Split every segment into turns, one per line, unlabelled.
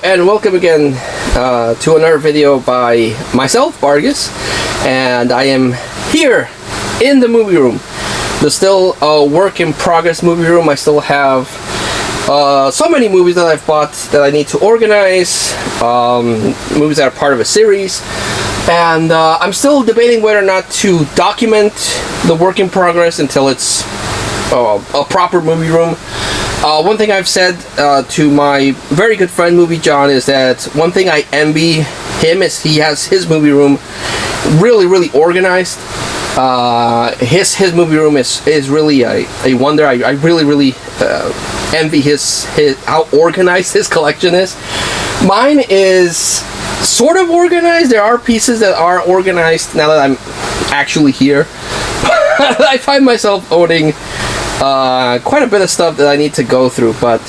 and welcome again to another video by myself, Vargas, and I am here in the movie room. There's still a work in progress movie room. I still have so many movies that I've bought that I need to organize, movies that are part of a series, and I'm still debating whether or not to document the work in progress until it's a proper movie room. One thing I've said to my very good friend Movie John is that one thing I envy him is he has his movie room really organized. His movie room is really a wonder. I really envy his how organized his collection is. Mine is sort of organized. There are pieces that are organized now that I'm actually here. I find myself owning quite a bit of stuff that I need to go through, but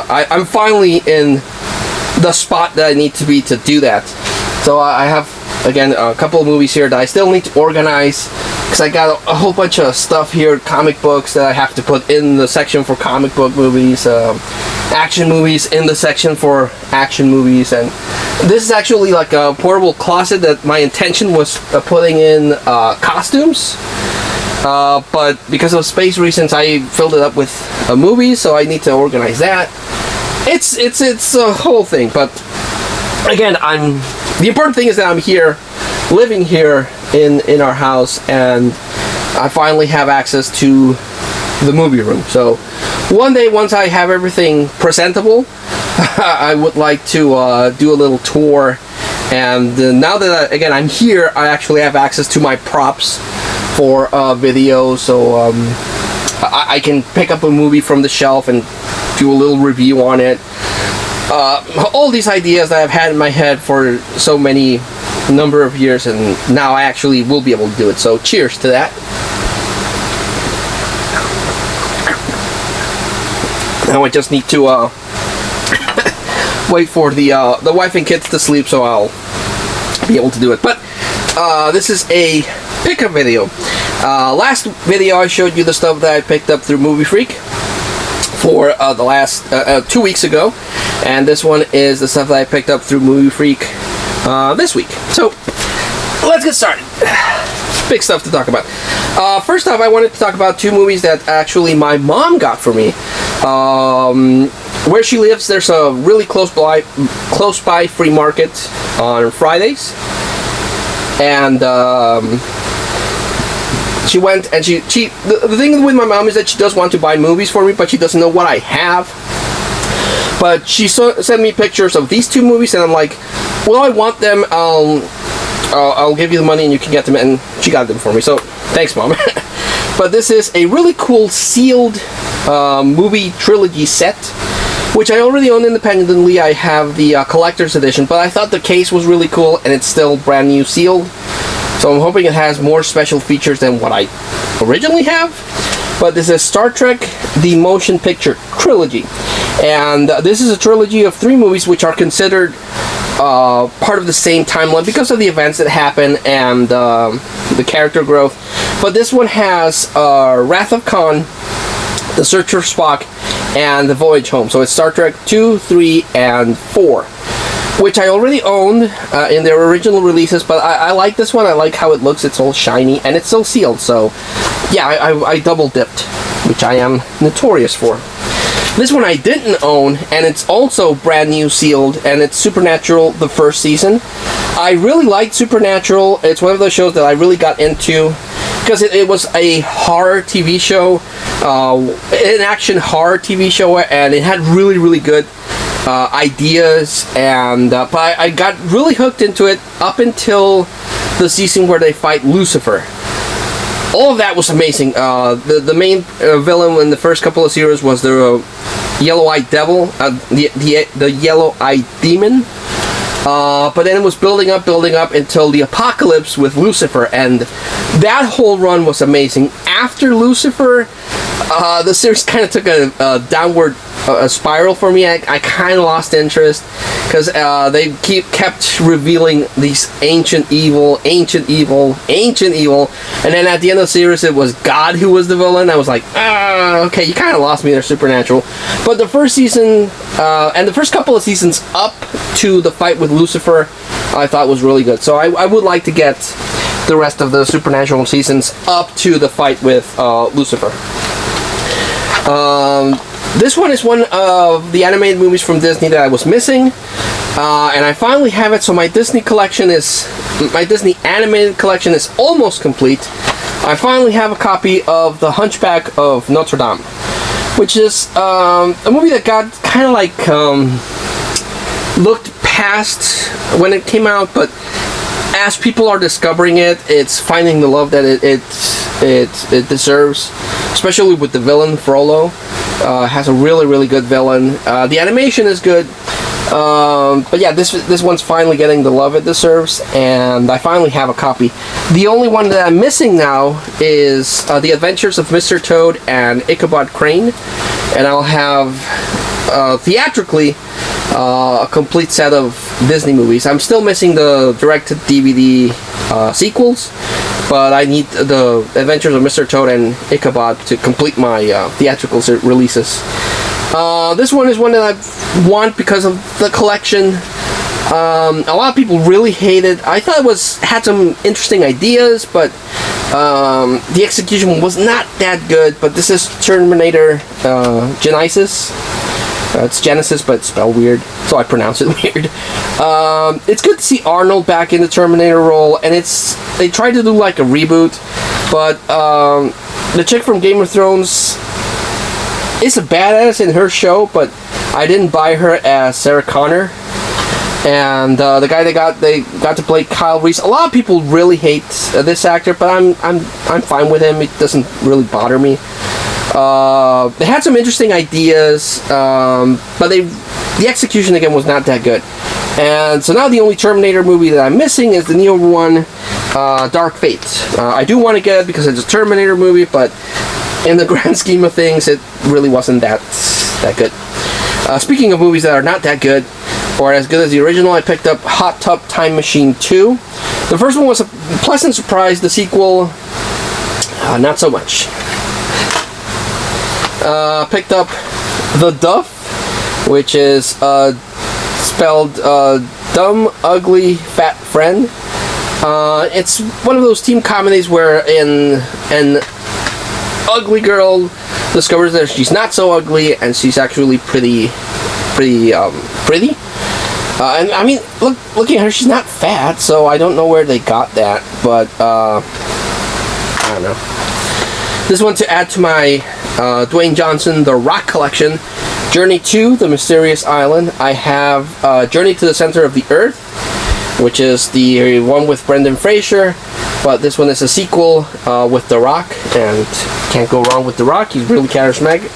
I'm finally in the spot that I need to be to do that. So I have, again, a couple of movies here that I still need to organize, because I got a whole bunch of stuff here, comic books that I have to put in the section for comic book movies, action movies in the section for action movies, and this is actually like a portable closet that my intention was putting in costumes. But because of space reasons, I filled it up with movies, so I need to organize that. It's a whole thing, but again, the important thing is that I'm here, living here in our house, and I finally have access to the movie room. So one day, once I have everything presentable, I would like to do a little tour. And now that again I'm here, I actually have access to my props for video, so I can pick up a movie from the shelf and do a little review on it. All these ideas that I've had in my head for so many number of years, and now I actually will be able to do it. So cheers to that. Now I just need to wait for the wife and kids to sleep, so I'll be able to do it. But this is a pickup video. Last video I showed you the stuff that I picked up through Movie Freak for the last 2 weeks ago, and this one is the stuff that I picked up through Movie Freak this week. So let's get started. Big stuff to talk about. First off, I wanted to talk about two movies that actually my mom got for me. Where she lives, there's a really close by free market on Fridays, and she went, and the thing with my mom is that she does want to buy movies for me, but she doesn't know what I have. But she sent me pictures of these two movies, and I'm like, well, I want them. I'll give you the money and you can get them, and she got them for me. So thanks, Mom. But this is a really cool sealed movie trilogy set, which I already own independently. I have the collector's edition, but I thought the case was really cool, and it's still brand new sealed. So I'm hoping it has more special features than what I originally have. But this is Star Trek: The Motion Picture Trilogy. And this is a trilogy of 3 movies which are considered part of the same timeline because of the events that happen and the character growth. But this one has Wrath of Khan, The Search for Spock, and The Voyage Home. So it's Star Trek 2, 3, and 4. Which I already owned in their original releases, but I like this one. I like how it looks. It's all shiny, and it's still sealed, so yeah, I double dipped, which I am notorious for. This one I didn't own, and it's also brand new sealed, and it's Supernatural, the first season. I really liked Supernatural. It's one of those shows that I really got into, because it was a horror TV show, an action horror TV show, and it had really good ideas, and but I got really hooked into it up until the season where they fight Lucifer. All of that was amazing. The main villain in the first couple of series was the yellow-eyed devil, the yellow-eyed demon. But then it was building up until the apocalypse with Lucifer, and that whole run was amazing. After Lucifer, the series kind of took a downward a spiral for me. I kind of lost interest because they kept revealing these ancient evil, and then at the end of the series it was God who was the villain. I was like, okay, you kind of lost me there, Supernatural. But the first season and the first couple of seasons up to the fight with Lucifer, I thought was really good. So I would like to get the rest of the Supernatural seasons up to the fight with Lucifer. This one is one of the animated movies from Disney that I was missing, and I finally have it. So my Disney animated collection is almost complete. I finally have a copy of The Hunchback of Notre Dame, which is a movie that got kind of like looked past when it came out, but as people are discovering it, it's finding the love that it deserves, especially with the villain Frollo. Has a really good villain. The animation is good, but yeah, this one's finally getting the love it deserves, and I finally have a copy. The only one that I'm missing now is The Adventures of Mr. Toad and Ichabod Crane, and I'll have theatrically a complete set of Disney movies. I'm still missing the direct-to-DVD sequels, but I need the Adventures of Mr. Toad and Ichabod to complete my theatrical releases. This one is one that I want because of the collection. A lot of people really hate it. I thought it had some interesting ideas, but the execution was not that good. But this is Terminator Genesis. It's Genesis, but it's spelled weird, so I pronounce it weird. It's good to see Arnold back in the Terminator role, and they tried to do like a reboot, but the chick from Game of Thrones is a badass in her show, but I didn't buy her as Sarah Connor. And the guy they got to play Kyle Reese. A lot of people really hate this actor, but I'm fine with him. It doesn't really bother me. They had some interesting ideas, but the execution again was not that good. And so now the only Terminator movie that I'm missing is the newer one, Dark Fate. I do want to get it because it's a Terminator movie, but in the grand scheme of things, it really wasn't that good. Speaking of movies that are not that good, or as good as the original, I picked up Hot Tub Time Machine 2. The first one was a pleasant surprise. The sequel, not so much. Picked up The Duff, which is spelled Dumb, Ugly, Fat Friend. It's one of those teen comedies where an ugly girl discovers that she's not so ugly and she's actually pretty. And I mean, looking at her, she's not fat, so I don't know where they got that, but I don't know. This one to add to my Dwayne Johnson The Rock collection. Journey to the Mysterious Island. I have Journey to the Center of the Earth, which is the one with Brendan Fraser, but this one is a sequel with The Rock, and can't go wrong with The Rock. He's really charismatic.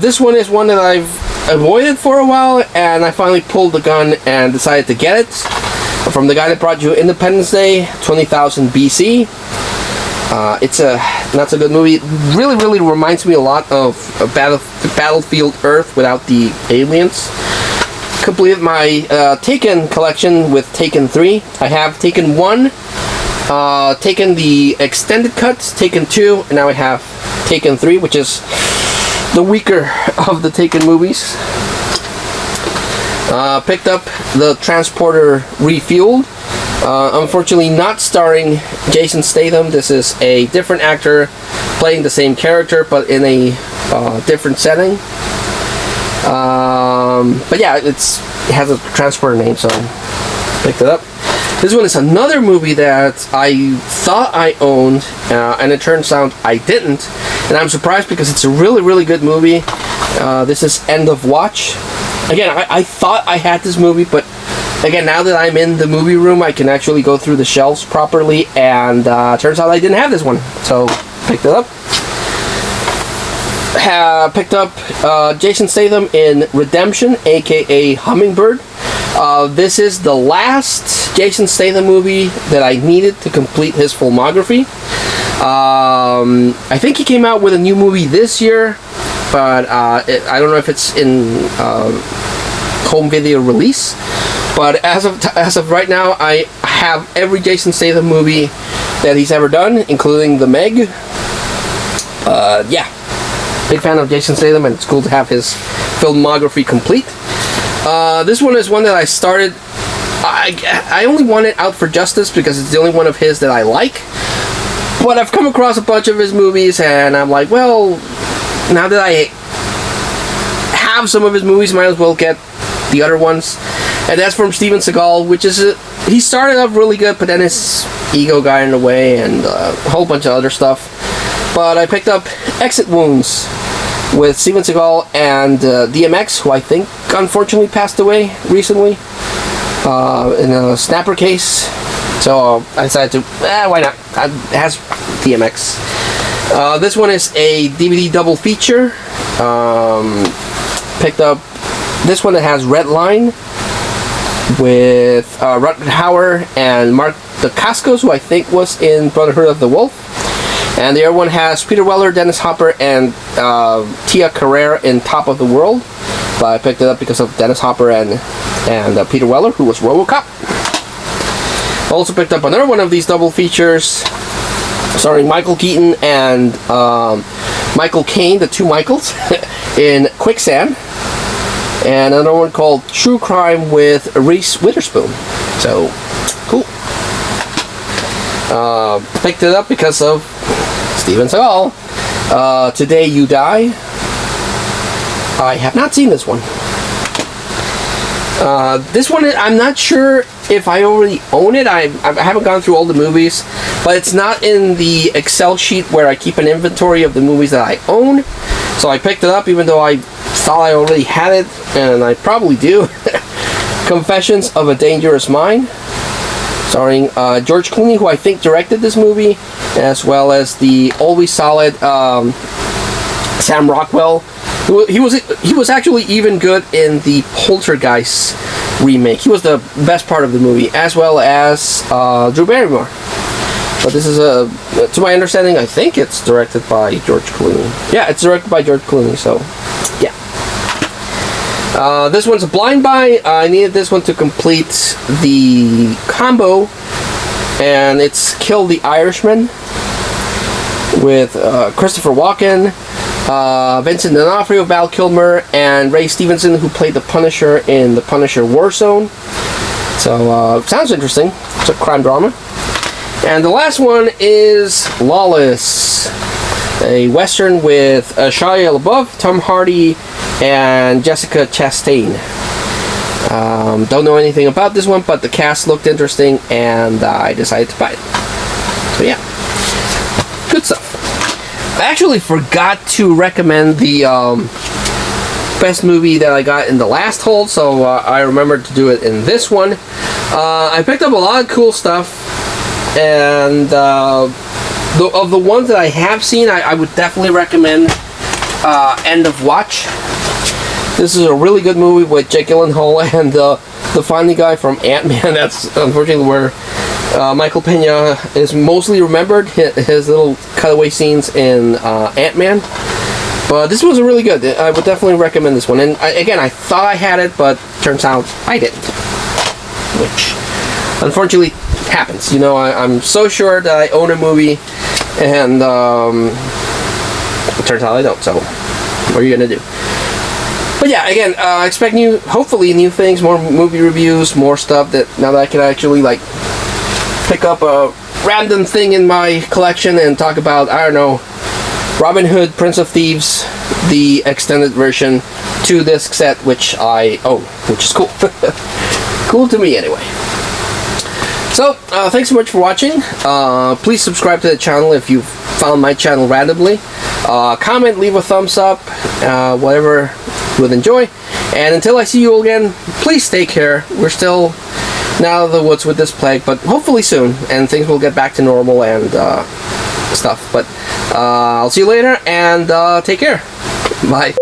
This one is one that I've avoided for a while, and I finally pulled the gun and decided to get it from the guy that brought you Independence Day, 20,000 BC. It's not so good movie. It really reminds me a lot of Battlefield Earth without the aliens. Completed my Taken collection with Taken 3. I have Taken 1, Taken the extended cuts, Taken 2, and now I have Taken 3, which is the weaker of the Taken movies. Picked up the Transporter Refueled. Unfortunately not starring Jason Statham. This is a different actor playing the same character but in a different setting. But yeah, it has a Transporter name, so picked it up. This one is another movie that I thought I owned, and it turns out I didn't. And I'm surprised because it's a really good movie. This is End of Watch. Again, I thought I had this movie, but again, now that I'm in the movie room, I can actually go through the shelves properly, and turns out I didn't have this one. So, picked it up. Picked up Jason Statham in Redemption, aka Hummingbird. This is the last Jason Statham movie that I needed to complete his filmography. I think he came out with a new movie this year, but I don't know if it's in home video release. But as of right now, I have every Jason Statham movie that he's ever done, including The Meg. Yeah, big fan of Jason Statham, and it's cool to have his filmography complete. This one is one that I started. I only want it Out for Justice because it's the only one of his that I like. But I've come across a bunch of his movies, and I'm like, well, now that I have some of his movies, might as well get the other ones. And that's from Steven Seagal, which is he started off really good, but then his ego got in the way, and a whole bunch of other stuff. But I picked up Exit Wounds with Steven Seagal and DMX, who I think unfortunately passed away recently in a snapper case. So I decided to, why not? It has DMX. This one is a DVD double feature. Picked up this one that has Red Line with Rutger Hauer and Mark Dacascos, who I think was in Brotherhood of the Wolf. And the other one has Peter Weller, Dennis Hopper, and Tia Carrere in Top of the World. But I picked it up because of Dennis Hopper and Peter Weller, who was RoboCop. Also picked up another one of these double features starring Michael Keaton and Michael Caine, the two Michaels, in Quicksand. And another one called True Crime with Reese Witherspoon. So, cool. Picked it up because of Steven Seagal. Today You Die. I have not seen this one. This one, I'm not sure if I already own it. I haven't gone through all the movies, but it's not in the Excel sheet where I keep an inventory of the movies that I own. So I picked it up even though I thought I already had it, and I probably do. Confessions of a Dangerous Mind, starring George Clooney, who I think directed this movie, as well as the always solid Sam Rockwell. He was actually even good in the Poltergeist remake. He was the best part of the movie, as well as Drew Barrymore. But this is to my understanding, I think it's directed by George Clooney. Yeah, it's directed by George Clooney. So, yeah. This one's a blind buy. I needed this one to complete the combo, and it's Kill the Irishman with Christopher Walken, Vincent D'Onofrio, Val Kilmer, and Ray Stevenson, who played the Punisher in the Punisher Warzone. So, sounds interesting. It's a crime drama. And the last one is Lawless, a western with Shia LaBeouf, Tom Hardy, and Jessica Chastain. Don't know anything about this one, but the cast looked interesting, and I decided to buy it. So yeah, good stuff. I actually forgot to recommend the best movie that I got in the last haul, so I remembered to do it in this one. I picked up a lot of cool stuff, and of the ones that I have seen, I would definitely recommend End of Watch. This is a really good movie with Jake Gyllenhaal and the funny guy from Ant-Man. That's unfortunately where Michael Pena is mostly remembered, his little cutaway scenes in Ant-Man. But this was really good. I would definitely recommend this one. And again, I thought I had it, but turns out I didn't. Which, unfortunately, happens. You know, I'm so sure that I own a movie, and it turns out I don't. So, what are you going to do? But yeah, again, expect hopefully new things, more movie reviews, more stuff that now that I can actually, like, pick up a random thing in my collection and talk about, I don't know, Robin Hood, Prince of Thieves, the extended version, 2-disc set, which I own, which is cool. Cool to me, anyway. So, thanks so much for watching. Please subscribe to the channel if you found my channel randomly. Comment, leave a thumbs up, whatever you would enjoy. And until I see you again, please take care. We're still not out of the woods with this plague, but hopefully soon, and things will get back to normal and stuff. But I'll see you later, and take care. Bye.